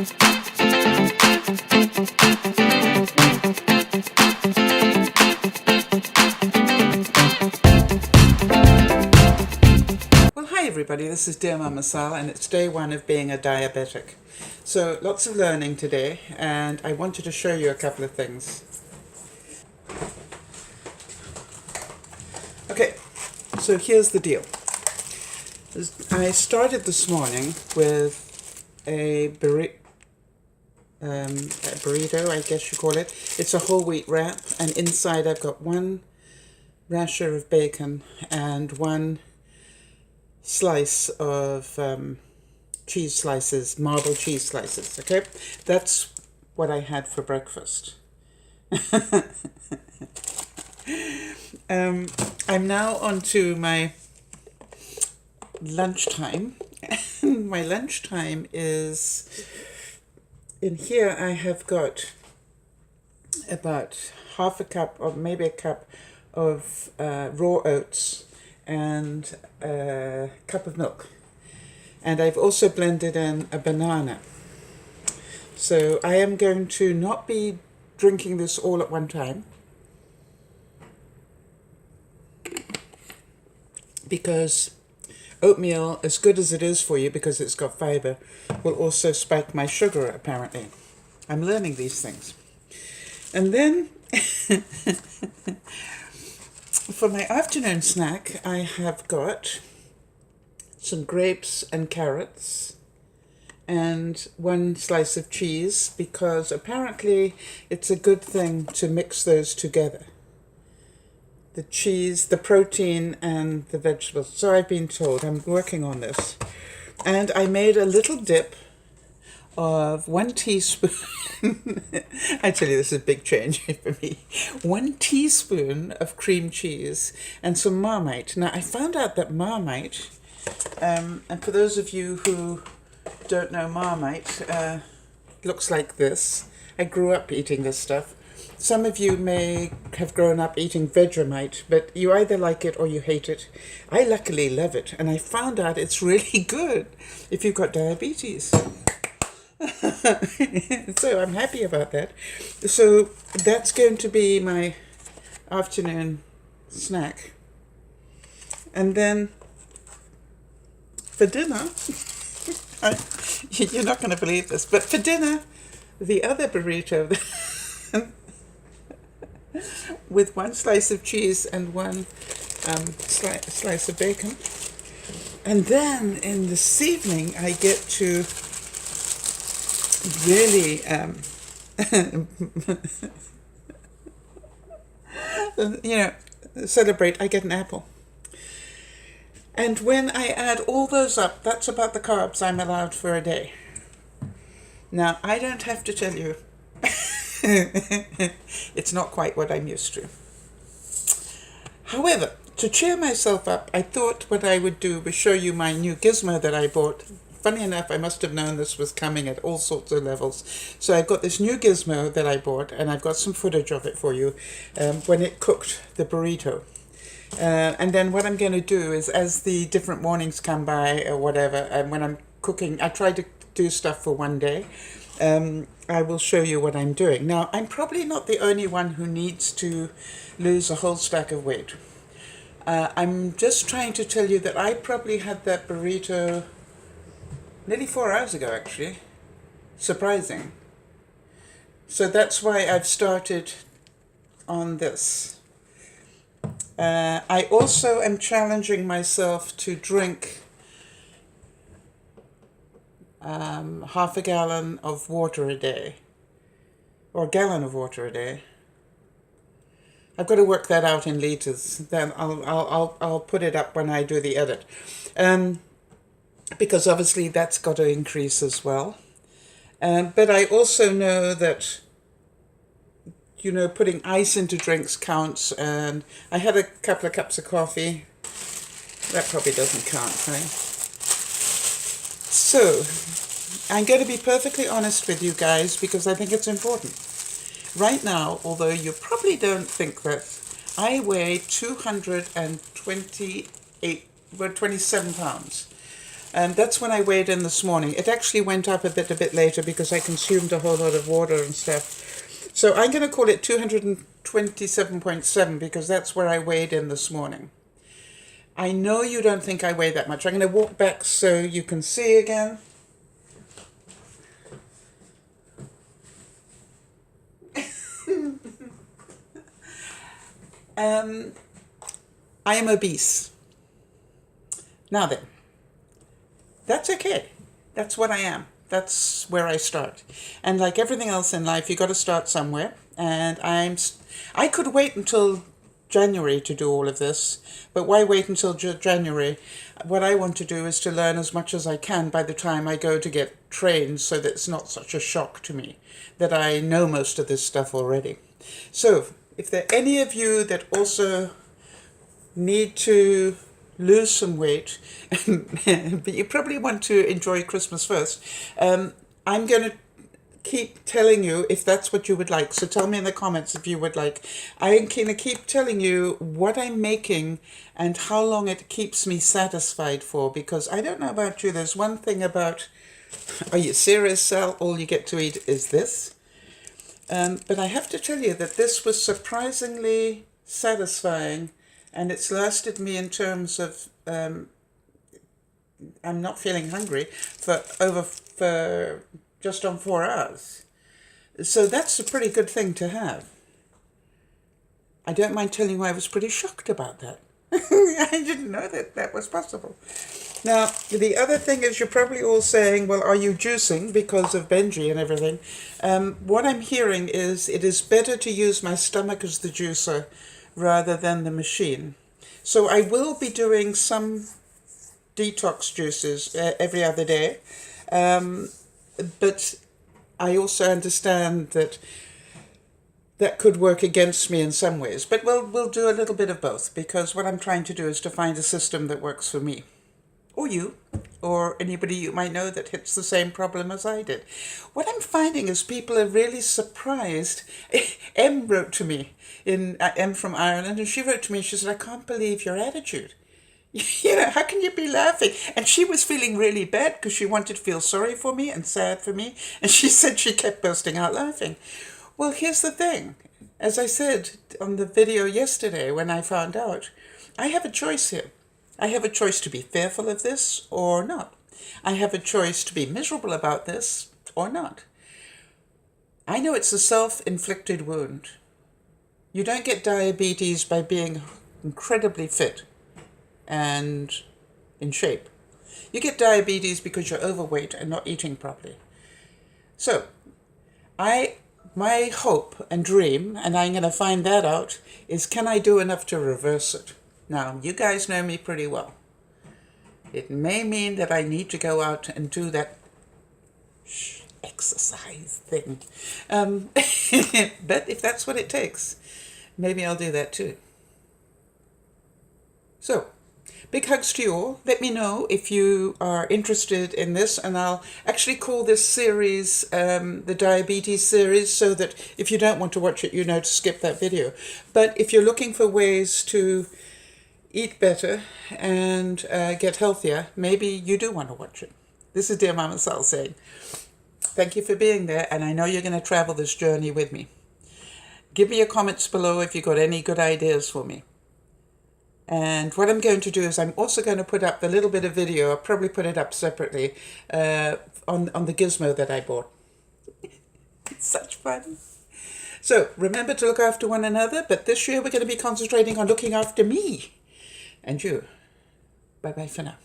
Well, hi everybody, this is DearMamaSal and it's day one of being a diabetic. So lots of learning today, and I wanted to show you a couple of things. Okay, so here's the deal. I started this morning with a burrito, I guess you call it. It's a whole wheat wrap, and inside I've got one rasher of bacon and one slice of cheese slices, marble cheese slices, okay? That's what I had for breakfast. I'm now on to my lunchtime. My lunchtime is, in here I have got about half a cup or maybe a cup of raw oats and a cup of milk. And I've also blended in a banana. So I am going to not be drinking this all at one time, because oatmeal, as good as it is for you because it's got fiber, will also spike my sugar apparently. I'm learning these things. And then for my afternoon snack, I have got some grapes and carrots and one slice of cheese, because apparently it's a good thing to mix those together. The cheese, the protein and the vegetables. So I've been told. I'm working on this. And I made a little dip of 1 teaspoon. I tell you, this is a big change for me. 1 teaspoon of cream cheese and some Marmite. Now, I found out that Marmite, and for those of you who don't know Marmite, looks like this. I grew up eating this stuff. Some of you may have grown up eating Vegemite, but you either like it or you hate it. I luckily love it, and I found out it's really good if you've got diabetes. So I'm happy about that. So that's going to be my afternoon snack. And then for dinner, you're not going to believe this, but for dinner, the other burrito with one slice of cheese and one slice of bacon. And then in this evening, I get to really celebrate. I get an apple. And when I add all those up, that's about the carbs I'm allowed for a day. Now, I don't have to tell you, it's not quite what I'm used to. However, to cheer myself up, I thought what I would do was show you my new gizmo that I bought. Funny enough, I must have known this was coming at all sorts of levels. So I've got this new gizmo that I bought, and I've got some footage of it for you when it cooked the burrito. And then what I'm going to do is, as the different mornings come by or whatever, and when I'm cooking, I try to do stuff for one day. I will show you what I'm doing. Now, I'm probably not the only one who needs to lose a whole stack of weight. I'm just trying to tell you that I probably had that burrito nearly 4 hours ago, actually. Surprising. So that's why I've started on this. I also am challenging myself to drink half a gallon of water a day, or a gallon of water a day. I've got to work that out in litres. Then I'll put it up when I do the edit, because obviously that's got to increase as well. But I also know that, you know, putting ice into drinks counts, and I had a couple of cups of coffee. That probably doesn't count, right? So, I'm going to be perfectly honest with you guys because I think it's important. Right now, although you probably don't think that, I weigh 27 pounds. And that's when I weighed in this morning. It actually went up a bit later because I consumed a whole lot of water and stuff. So I'm going to call it 227.7 because that's where I weighed in this morning. I know you don't think I weigh that much. I'm going to walk back so you can see again. I am obese. Now then, that's okay. That's what I am. That's where I start. And like everything else in life, you got to start somewhere. And I could wait until January to do all of this, but why wait until January? What I want to do is to learn as much as I can by the time I go to get trained, so that it's not such a shock to me that I know most of this stuff already. So if there are any of you that also need to lose some weight, but you probably want to enjoy Christmas first, I'm going to keep telling you if that's what you would like. So tell me in the comments if you would like. I'm going to keep telling you what I'm making and how long it keeps me satisfied for, because I don't know about you, there's one thing about, are you serious, Sal? All you get to eat is this? But I have to tell you that this was surprisingly satisfying, and it's lasted me in terms of I'm not feeling hungry for just on 4 hours. So that's a pretty good thing to have. I don't mind telling you I was pretty shocked about that. I didn't know that that was possible. Now, the other thing is, you're probably all saying, well, are you juicing because of Benji and everything? What I'm hearing is it is better to use my stomach as the juicer rather than the machine. So I will be doing some detox juices every other day. But I also understand that that could work against me in some ways. But we'll do a little bit of both, because what I'm trying to do is to find a system that works for me. Or you, or anybody you might know that hits the same problem as I did. What I'm finding is people are really surprised. Em wrote to me, Em from Ireland, and she wrote to me, she said, I can't believe your attitude. You know, how can you be laughing? And she was feeling really bad because she wanted to feel sorry for me and sad for me. And she said she kept bursting out laughing. Well, here's the thing. As I said on the video yesterday when I found out, I have a choice here. I have a choice to be fearful of this or not. I have a choice to be miserable about this or not. I know it's a self-inflicted wound. You don't get diabetes by being incredibly fit and in shape. You get diabetes because you're overweight and not eating properly. So, my hope and dream, and I'm going to find that out, is can I do enough to reverse it? Now, you guys know me pretty well. It may mean that I need to go out and do that exercise thing. But if that's what it takes, maybe I'll do that too. So, big hugs to you all. Let me know if you are interested in this, and I'll actually call this series the Diabetes series, so that if you don't want to watch it, you know to skip that video. But if you're looking for ways to eat better and get healthier, maybe you do want to watch it. This is DearMamaSal saying, thank you for being there, and I know you're going to travel this journey with me. Give me your comments below if you've got any good ideas for me. And what I'm going to do is I'm also going to put up the little bit of video, I'll probably put it up separately, on the gizmo that I bought. It's such fun. So remember to look after one another, but this year we're going to be concentrating on looking after me and you. Bye-bye for now.